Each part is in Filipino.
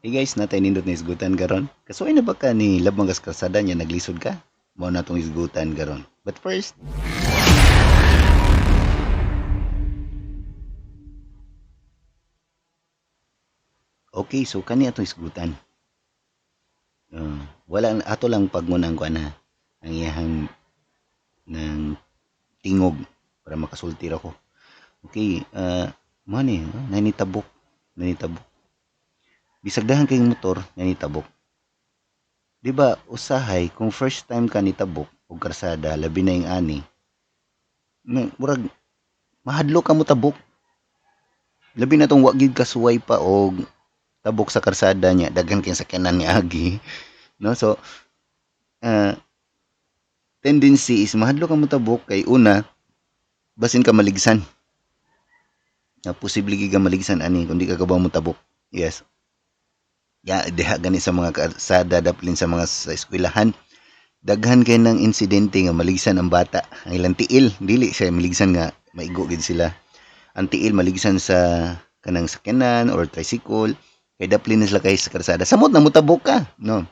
Hey guys, natay nindot na isgutan garon. Kasuay na ba ka ni labang kas kalsada niya naglisod ka? Mao na tong isgutan garon. But first, okay, so kani atong isgutan. Wala ato lang pagmunang ko na ang iyahang ng tingog para makasulti ra ko. Okay, mo ni, nanitabok, nanitabok. Bisag dahan kayong motor, nanitabok. Di ba usahay kung first time ka nitabok og karsada labi na yung ani, murag mahadlo ka mo tabok. Labi na tong wa gid kasuway pa og tabok sa karsada niya, daghan kay sakyanan ni agi, no? So, ah, tendency is mahadlo ka mo tabok kay una basin ka maligsan. Na posible gid ka maligsan ani kung di ka kabaw mo tabok. Yes. Ya, diha gani sa mga karsada daplin sa mga sa eskwelahan. Daghan kay ng insidente nga maligsan ang bata. Ang ilang tiil, dili siya maligsan nga maigo gid sila. Ang tiil maligsan sa kanang sakyanan or tricycle kay daplin na sila kay sa karsada. Samot na mo tabok ka, no?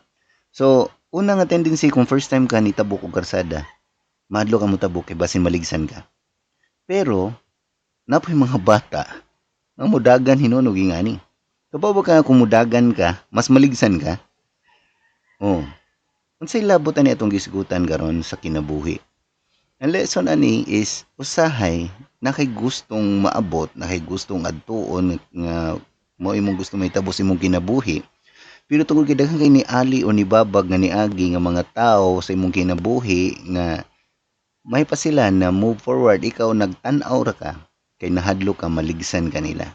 So, una nga tendency kung first time ka ni tabok og karsada, madlo ka mo tabok kay basin maligsan ka. Pero napoy mga bata nga mudagan hinunog ingani. Kabaw ba ka kung mudagan ka, mas maligsan ka? Oh, unsay labot ani atong gisgutan karon sa kinabuhi? Ang lesson ani is usahay na kay gustong maabot, na kay gustong adtuon nga mo imong gusto mahitabo sa imong kinabuhi. Pero tungod kay daghan kay ni ali o ni babag nga niagi nga mga tao sa imong kinabuhi nga may pa sila na move forward, ikaw nagtan-aw ra ka kay nahadlo ka maligsan kanila.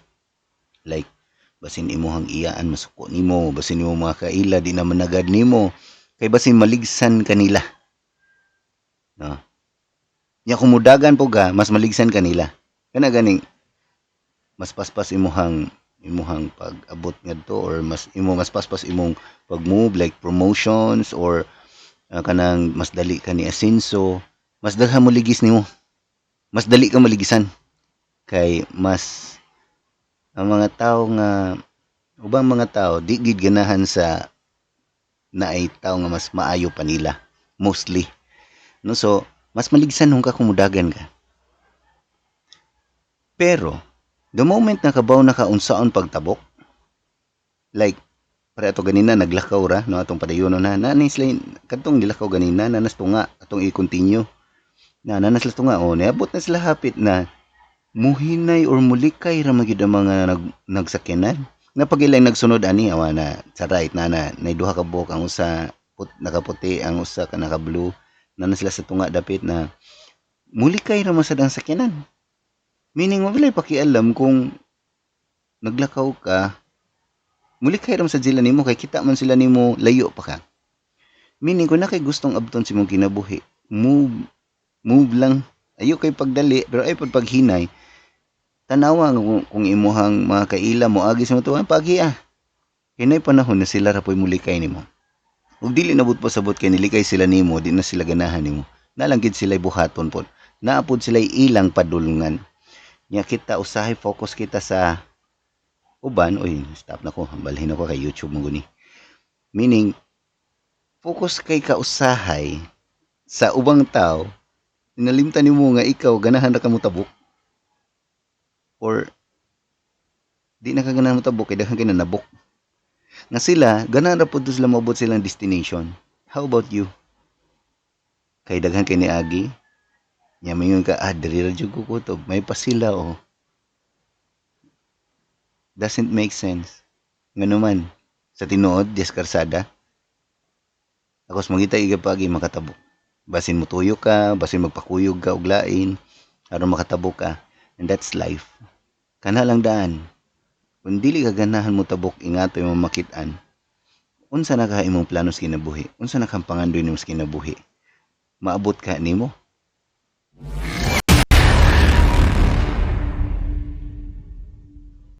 Like basin imuhang iyaan masuko nimo, basin imo mga kaila di na managad nimo kay basin maligsan kanila. No. Nya kumudagan po ga mas maligsan kanila. Kana ganing mas paspas imuhang pag-abot ngadto or mas paspas imong pag-move like promotions or kanang mas dali ka ni asenso, mas daghan mo ligis nimo, mas dali ka maligisan kay mas ang mga tao nga ubang mga tao di gid ganahan sa naay tao nga mas maayo pa nila mostly, no? So mas maligsan hung ka kumudagan ka. Pero the moment na kabaw na ka unsaon pagtabok, like para ato ganina naglakaw ra no atong padayonon na nanis lain kadtong gilakaw ganina nanas tunga atong i-continue na nanas la tunga o niabot na sila hapit na muhinay or mulikay ra magyud ang mga nagsakyanan na pag ilay nagsunod ani awa na sa right na duha ka buhok ang usa nakaputi ang usa ka naka blue nanas sila sa tunga dapit na mulikay ra man sad ang sakyanan, meaning wala pakialam kung naglakaw ka. Muli kay ram sa sila nimo kay kita man sila nimo layo pa ka. Meaning kung na kay gustong abton si mong kinabuhi, move lang. Ayo kay pagdali pero ay paghinay. Tanawa kung imuhang mga kaila mo agi sa tuwan paghiya. Hinay panahon na sila ra poy mulikay nimo. Ug dili nabut pa sabot kay nilikay sila nimo, di na sila ganahan nimo. Nalanggid sila buhaton pod. Naapod sila ilang padulungan. Nya kita usahay focus kita sa uban, oy, stop na ko, balhin ako kay YouTube mo guni. Meaning, focus kay kausahay sa ubang tao, nalimtan nimo nga ikaw ganahan ra ka mo tabok or di na ka ganahan mo tabok kay daghan kay nanabok. Nga sila ganahan ra pud sila maabot silang destination. How about you? Kay daghan kay niagi, nya mingon ka diri ra jud ko kutob, may pa sila oh. Doesn't make sense. Ngano man sa tinuod des karsada. Akos mangita igapagi makatabok. Basin mo tuyo ka, basin magpakuyog ka og lain aron makatabok ka. And that's life. Kana lang daan. Kung dili ka ganahan mo tabok ingatoy mo makit-an. Unsa na ka imong plano sa kinabuhi? Unsa na kang pangandoy nimo sa kinabuhi? Maabot ka nimo?